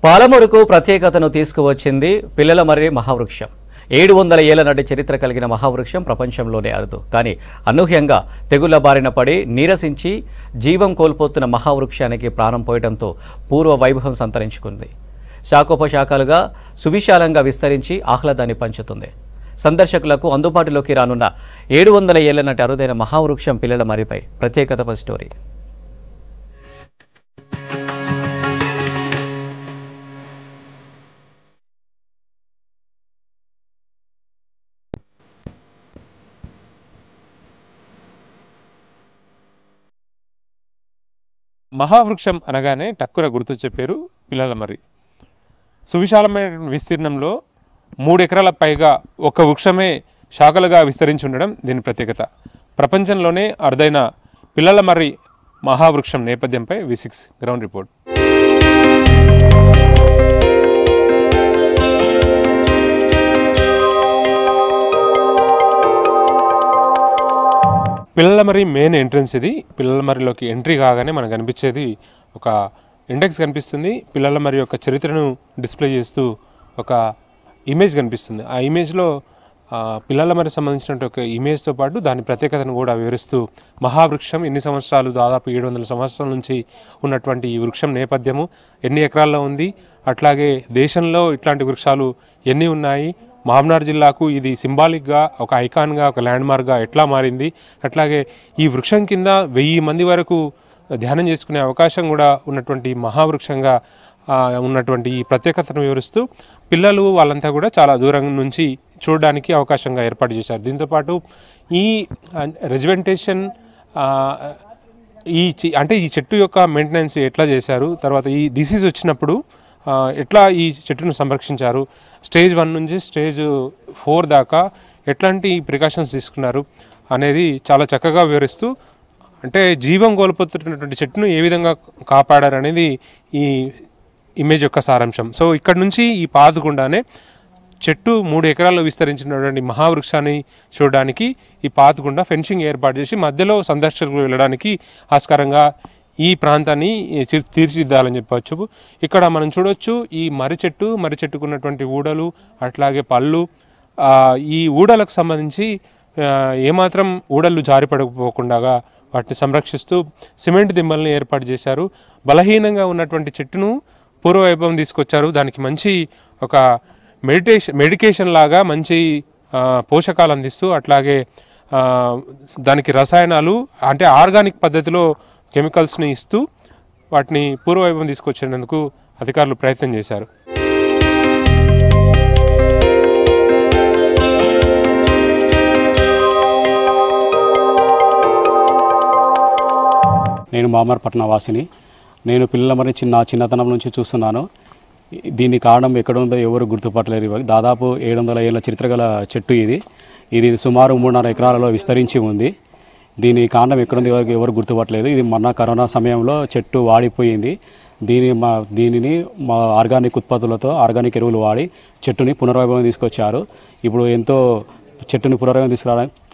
పాలమూరుకు ప్రత్యేకతను తీసుకువచ్చింది పిల్లలమర్రి మహావృక్షం. 700 ఏళ్ల నాటి చరిత్ర కలిగిన మహావృక్షం ప్రపంచంలోనే అరుదు. కానీ అనూహ్యంగా తెగుళ్ల బారిన పడి నీరసించి జీవం కోల్పోతున్న మహావృక్షానికి ప్రాణం పోయడంతో పూర్వ వైభవం సంతరించుకుంది. శాఖోపశాఖలుగా సువిశాలంగా విస్తరించి ఆహ్లాదాన్ని పంచుతుంది. సందర్శకులకు అందుబాటులోకి రానున్న 700 ఏళ్ల నాటి అరుదైన మహావృక్షం పిల్లలమర్రిపై ప్రత్యేకత స్టోరీ. మహావృక్షం అనగానే టక్కున గుర్తొచ్చే పేరు పిల్లలమర్రి. సువిశాలమైన విస్తీర్ణంలో 3 ఎకరాల పైగా ఒక వృక్షమే శాఖలుగా విస్తరించి ఉండడం దీని ప్రత్యేకత. ప్రపంచంలోనే అరుదైన పిల్లలమర్రి మహావృక్షం నేపథ్యంపై V6 ground report. Pillalamarri main entrance ఇది. పిల్లలమర్రిలోకి ఎంట్రీ కాగానే మనకు కనిపించేది ఒక ఇండెక్స్ కనిపిస్తుంది. పిల్లలమర్రి యొక్క చరిత్రను డిస్ప్లే చేస్తూ ఒక ఇమేజ్ కనిపిస్తుంది. ఆ ఇమేజ్లో పిల్లలమర్రి సంబంధించినటువంటి ఒక ఇమేజ్తో పాటు దాని ప్రత్యేకతను కూడా వివరిస్తూ మహావృక్షం ఎన్ని సంవత్సరాలు, దాదాపు 700 సంవత్సరాల నుంచి ఉన్నటువంటి ఈ వృక్షం నేపథ్యము, ఎన్ని ఎకరాల్లో ఉంది, అట్లాగే దేశంలో ఇట్లాంటి వృక్షాలు ఎన్ని ఉన్నాయి, మహబూబ్నగర్ జిల్లాకు ఇది సింబాలిక్గా ఒక ఐకాన్గా ఒక ల్యాండ్మార్క్గా ఎట్లా మారింది, అట్లాగే ఈ వృక్షం కింద 1000 మంది వరకు ధ్యానం చేసుకునే అవకాశం కూడా ఉన్నటువంటి మహావృక్షంగా ఉన్నటువంటి ఈ ప్రత్యేకతను వివరిస్తూ పిల్లలు వాళ్ళంతా కూడా చాలా దూరం నుంచి చూడడానికి అవకాశంగా ఏర్పాటు చేశారు. దీంతోపాటు ఈ రెజిమెంటేషన్ అంటే ఈ చెట్టు యొక్క మెయింటెనెన్స్ ఎట్లా చేశారు, తర్వాత ఈ డిసీజ్ వచ్చినప్పుడు ఎట్లా ఈ చెట్టును సంరక్షించారు, స్టేజ్ 1 నుంచి స్టేజ్ 4 దాకా ఎట్లాంటి ప్రికాషన్స్ తీసుకున్నారు అనేది చాలా చక్కగా వివరిస్తూ, అంటే జీవం కోల్పోతున్నటువంటి చెట్టును ఏ విధంగా కాపాడారు అనేది ఈ ఇమేజ్ యొక్క సారాంశం. సో ఇక్కడ నుంచి ఈ పాతగుండానే చెట్టు 3 ఎకరాల్లో విస్తరించినటువంటి మహావృక్షాన్ని చూడడానికి ఈ పాతగుండా ఫెన్సింగ్ ఏర్పాటు చేసి మధ్యలో సందర్శకులు వెళ్ళడానికి ఆస్కారంగా ఈ ప్రాంతాన్ని తీర్చిదిద్దాలని చెప్పవచ్చు. ఇక్కడ మనం చూడవచ్చు ఈ మర్రి చెట్టుకు ఉన్నటువంటి ఊడలు, అట్లాగే పళ్ళు, ఈ ఊడలకు సంబంధించి ఏమాత్రం ఊడలు జారిపడకపోకుండా వాటిని సంరక్షిస్తూ సిమెంట్ దిమ్మల్ని ఏర్పాటు చేశారు. బలహీనంగా ఉన్నటువంటి చెట్టును పూర్వవైభవం తీసుకొచ్చారు. దానికి మంచి ఒక మెడికేషన్ లాగా మంచి పోషకాలు అందిస్తూ, అట్లాగే దానికి రసాయనాలు అంటే ఆర్గానిక్ పద్ధతిలో కెమికల్స్ని ఇస్తూ వాటిని పూర్వవైభవం తీసుకొచ్చేందుకు అధికారులు ప్రయత్నం చేశారు. నేను మామర్పట్న వాసిని. నేను పిల్లలమర్రి చిన్నతనం నుంచి చూస్తున్నాను. దీని కారణం ఎక్కడ ఉందో ఎవరు గుర్తుపట్టలేరు. దాదాపు 700 ఏళ్ళ చరిత్ర గల చెట్టు ఇది సుమారు 3.5 ఎకరాలలో విస్తరించి ఉంది. దీని కారణం ఎక్కడుంది ఎవరు గుర్తుపట్టలేదు. ఇది మొన్న కరోనా సమయంలో చెట్టు వాడిపోయింది. దీనిని మా ఆర్గానిక్ ఉత్పత్తులతో, ఆర్గానిక్ ఎరువులు వాడి చెట్టుని పునర్వైభవం తీసుకొచ్చారు. ఇప్పుడు ఎంతో చెట్టుని పునర్వైభవం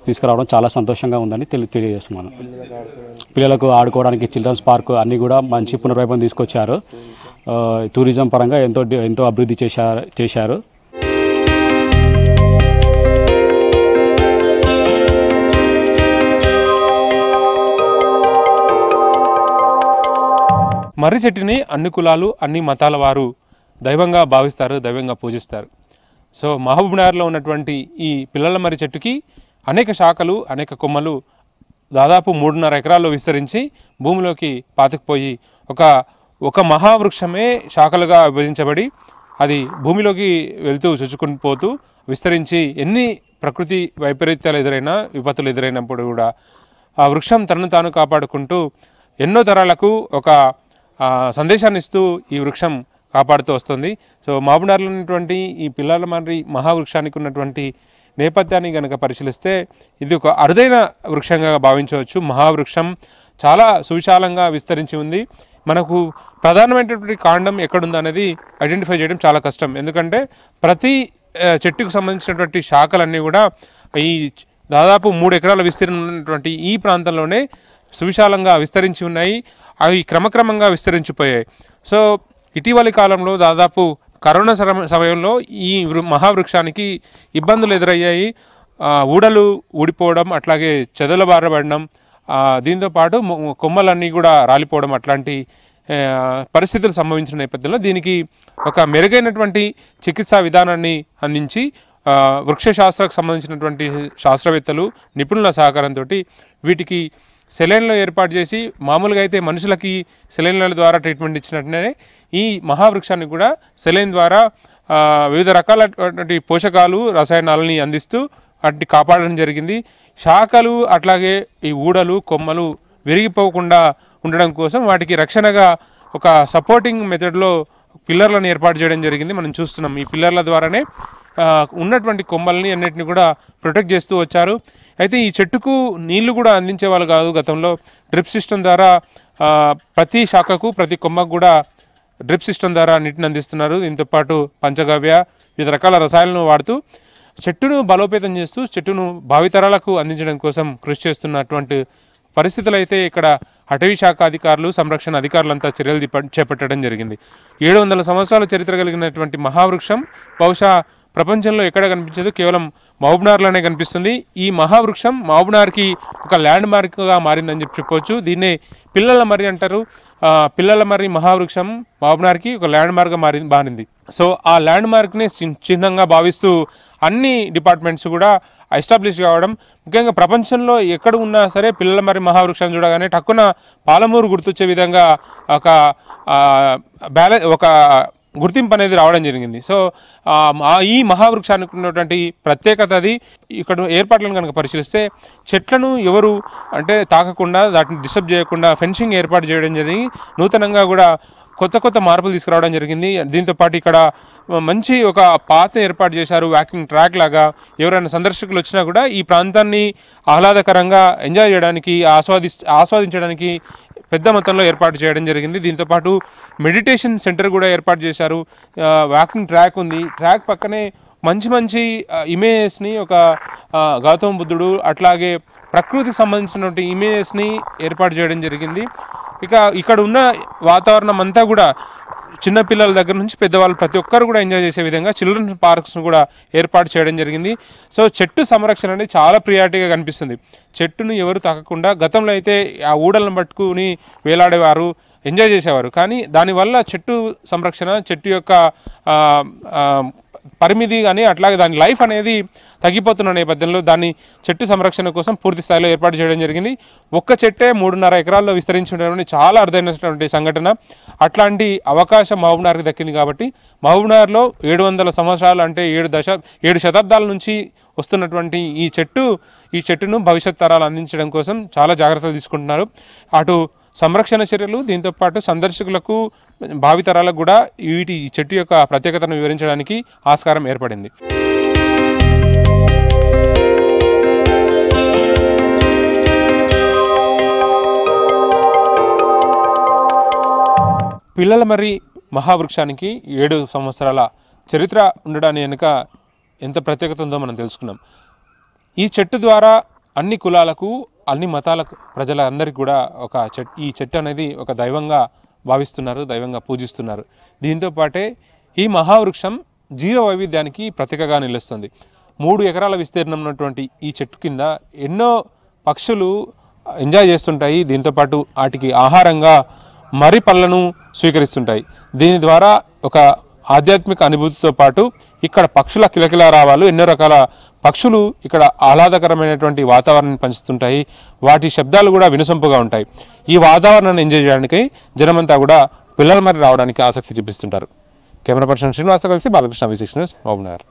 తీసుకురావడం చాలా సంతోషంగా ఉందని తెలియజేస్తున్నాను. పిల్లలకు ఆడుకోవడానికి చిల్డ్రన్స్ పార్క్ అన్నీ కూడా మంచి పునర్వైభవం తీసుకొచ్చారు. టూరిజం పరంగా ఎంతో అభివృద్ధి చేశారు. మర్రి చెట్టుని అన్ని కులాలు, అన్ని మతాల వారు దైవంగా భావిస్తారు, దైవంగా పూజిస్తారు. సో మహబూబ్నగర్లో ఉన్నటువంటి ఈ పిల్లలమర్రి చెట్టుకి అనేక శాఖలు, అనేక కొమ్మలు దాదాపు 3.5 ఎకరాల్లో విస్తరించి భూమిలోకి పాతుకుపోయి ఒక మహావృక్షమే శాఖలుగా విభజించబడి అది భూమిలోకి వెళ్తూ చొచ్చుకుని పోతూ విస్తరించి ఎన్ని ప్రకృతి వైపరీత్యాలు ఎదురైనా, విపత్తులు ఎదురైనప్పుడు కూడా ఆ వృక్షం తనను తాను కాపాడుకుంటూ ఎన్నో తరాలకు ఒక సందేశాన్ని ఇస్తూ ఈ వృక్షం కాపాడుతూ వస్తుంది. సో మహబూబ్నగర్లో ఉన్నటువంటి ఈ పిల్లలమర్రి మహావృక్షానికి ఉన్నటువంటి నేపథ్యాన్ని కనుక పరిశీలిస్తే ఇది ఒక అరుదైన వృక్షంగా భావించవచ్చు. మహావృక్షం చాలా సువిశాలంగా విస్తరించి ఉంది. మనకు ప్రధానమైనటువంటి కాండం ఎక్కడుంది అనేది ఐడెంటిఫై చేయడం చాలా కష్టం. ఎందుకంటే ప్రతి చెట్టుకు సంబంధించినటువంటి శాఖలన్నీ కూడా ఈ దాదాపు 3 ఎకరాల విస్తీర్ణం ఉన్నటువంటి ఈ ప్రాంతంలోనే సువిశాలంగా విస్తరించి ఉన్నాయి. అవి క్రమక్రమంగా విస్తరించిపోయాయి. సో ఇటీవలి కాలంలో దాదాపు కరోనా సమయంలో ఈ మహావృక్షానికి ఇబ్బందులు ఎదురయ్యాయి. ఊడలు ఊడిపోవడం, అట్లాగే చెదల బారబడడం, దీంతోపాటు కొమ్మలన్నీ కూడా రాలిపోవడం అట్లాంటి పరిస్థితులు సంభవించిన నేపథ్యంలో దీనికి ఒక మెరుగైనటువంటి చికిత్సా విధానాన్ని అందించి వృక్షశాస్త్రకు సంబంధించినటువంటి శాస్త్రవేత్తలు నిపుణుల సహకారంతో వీటికి సెలైన్లు ఏర్పాటు చేసి, మామూలుగా అయితే మనుషులకి సెలైన్ల ద్వారా ట్రీట్మెంట్ ఇచ్చినట్టునే ఈ మహావృక్షానికి కూడా సెలైన్ ద్వారా వివిధ రకాలైనటువంటి పోషకాలు రసాయనాలని అందిస్తూ వాటిని కాపాడడం జరిగింది. శాఖలు అట్లాగే ఈ ఊడలు కొమ్మలు విరిగిపోకుండా ఉండడం కోసం వాటికి రక్షణగా ఒక సపోర్టింగ్ మెథడ్లో పిల్లర్లను ఏర్పాటు చేయడం జరిగింది. మనం చూస్తున్నాం ఈ పిల్లర్ల ద్వారానే ఉన్నటువంటి కొమ్మల్ని అన్నిటిని కూడా ప్రొటెక్ట్ చేస్తూ వచ్చారు. అయితే ఈ చెట్టుకు నీళ్లు కూడా అందించేవాళ్ళు కాదు గతంలో. డ్రిప్ సిస్టమ్ ద్వారా ప్రతి శాఖకు ప్రతి కొమ్మకు కూడా డ్రిప్ సిస్టమ్ ద్వారా నీటిని అందిస్తున్నారు. దీంతోపాటు పంచగవ్య వివిధ రకాల రసాయనాలను వాడుతూ చెట్టును బలోపేతం చేస్తూ చెట్టును భావితరాలకు అందించడం కోసం కృషి చేస్తున్నటువంటి పరిస్థితులు అయితే ఇక్కడ అటవీ శాఖ అధికారులు, సంరక్షణ అధికారులంతా చర్యలు చేపట్టడం జరిగింది. 700 సంవత్సరాల చరిత్ర కలిగినటువంటి మహావృక్షం బహుశా ప్రపంచంలో ఎక్కడ కనిపించదు, కేవలం మహబూబ్నగర్లోనే కనిపిస్తుంది. ఈ మహావృక్షం మహబూబ్నగర్కి ఒక ల్యాండ్ మార్క్గా మారిందని చెప్పవచ్చు. దీన్నే పిల్లల మర్రి అంటారు. పిల్లల మర్రి మహావృక్షం మహబూబ్నగర్కి ఒక ల్యాండ్ మార్క్గా మారింది. సో ఆ ల్యాండ్ మార్క్ని చిహ్నంగా భావిస్తూ అన్ని డిపార్ట్మెంట్స్ కూడా ఎస్టాబ్లిష్ కావడం, ముఖ్యంగా ప్రపంచంలో ఎక్కడ ఉన్నా సరే పిల్లల మర్రి మహావృక్షాన్ని చూడగానే టక్కున పాలమూరు గుర్తొచ్చే విధంగా ఒక గుర్తింపు అనేది రావడం జరిగింది. సో ఈ మహావృక్షానికి ఉన్నటువంటి ప్రత్యేకత అది. ఇక్కడ ఏర్పాట్లను కనుక పరిశీలిస్తే చెట్లను ఎవరు అంటే తాకకుండా, వాటిని డిస్టర్బ్ చేయకుండా ఫెన్సింగ్ ఏర్పాటు చేయడం జరిగి నూతనంగా కూడా కొత్త మార్పులు తీసుకురావడం జరిగింది. దీంతోపాటు ఇక్కడ మంచి ఒక పాత ఏర్పాటు చేశారు, వాకింగ్ ట్రాక్ లాగా. ఎవరైనా సందర్శకులు వచ్చినా కూడా ఈ ప్రాంతాన్ని ఆహ్లాదకరంగా ఎంజాయ్ చేయడానికి, ఆస్వాదించడానికి పెద్ద మొత్తంలో ఏర్పాటు చేయడం జరిగింది. దీంతోపాటు మెడిటేషన్ సెంటర్ కూడా ఏర్పాటు చేశారు. వాకింగ్ ట్రాక్ ఉంది. ట్రాక్ పక్కనే మంచి ఇమేజెస్ని, ఒక గౌతమ బుద్ధుడు అట్లాగే ప్రకృతికి సంబంధించినటువంటి ఇమేజెస్ని ఏర్పాటు చేయడం జరిగింది. ఇక్కడ ఉన్న వాతావరణం అంతా కూడా చిన్నపిల్లల దగ్గర నుంచి పెద్దవాళ్ళు ప్రతి ఒక్కరు కూడా ఎంజాయ్ చేసే విధంగా చిల్డ్రన్స్ పార్క్స్ను కూడా ఏర్పాటు చేయడం జరిగింది. సో చెట్టు సంరక్షణ అనేది చాలా ప్రియారిటీగా కనిపిస్తుంది. చెట్టును ఎవరు తాకకుండా, గతంలో అయితే ఆ ఊడలను పట్టుకుని వేలాడేవారు, ఎంజాయ్ చేసేవారు. కానీ దానివల్ల చెట్టు సంరక్షణ, చెట్టు యొక్క పరిమితి కానీ అట్లాగే దాని లైఫ్ అనేది తగ్గిపోతున్న నేపథ్యంలో దాన్ని చెట్టు సంరక్షణ కోసం పూర్తి స్థాయిలో ఏర్పాటు చేయడం జరిగింది. ఒక్క చెట్టే 3.5 ఎకరాల్లో విస్తరించి ఉండడం చాలా అరుదైనటువంటి సంఘటన. అట్లాంటి అవకాశం మహబూబ్నగర్కి దక్కింది. కాబట్టి మహబూబ్నగర్లో 700 సంవత్సరాలు అంటే 7 శతాబ్దాల నుంచి వస్తున్నటువంటి ఈ చెట్టును భవిష్యత్ తరాలు అందించడం కోసం చాలా జాగ్రత్తలు తీసుకుంటున్నారు. అటు సంరక్షణ చర్యలు, దీంతోపాటు సందర్శకులకు, భావితరాలకు కూడా ఈ చెట్టు యొక్క ప్రత్యేకతను వివరించడానికి ఆస్కారం ఏర్పడింది. పిల్లల మర్రి మహావృక్షానికి 7 సంవత్సరాల చరిత్ర ఉండడానికి వెనుక ఎంత ప్రత్యేకత ఉందో మనం తెలుసుకున్నాం. ఈ చెట్టు ద్వారా అన్ని కులాలకు, అన్ని మతాలకు ప్రజలందరికీ కూడా ఈ చెట్టు అనేది ఒక దైవంగా భావిస్తున్నారు, దైవంగా పూజిస్తున్నారు. దీంతోపాటే ఈ మహావృక్షం జీవ వైవిధ్యానికి ప్రతీకగా నిలుస్తుంది. 3 ఎకరాల విస్తీర్ణం ఉన్నటువంటి ఈ చెట్టు కింద ఎన్నో పక్షులు ఎంజాయ్ చేస్తుంటాయి. దీంతోపాటు వాటికి ఆహారంగా మర్రి పళ్ళను స్వీకరిస్తుంటాయి. దీని ద్వారా ఒక ఆధ్యాత్మిక అనుభూతితో పాటు ఇక్కడ పక్షుల కిలకిల రావాలు, ఎన్నో రకాల పక్షులు ఇక్కడ ఆహ్లాదకరమైనటువంటి వాతావరణాన్ని పంచుతుంటాయి. వాటి శబ్దాలు కూడా వినసొంపుగా ఉంటాయి. ఈ వాతావరణాన్ని ఎంజాయ్ చేయడానికి జనమంతా కూడా పిల్లల మర్రి రావడానికి ఆసక్తి చూపిస్తుంటారు. కెమెరా పర్సన్ శ్రీనివాస కలిసి బాలకృష్ణ, V6 న్యూస్, మహబూబ్నగర్.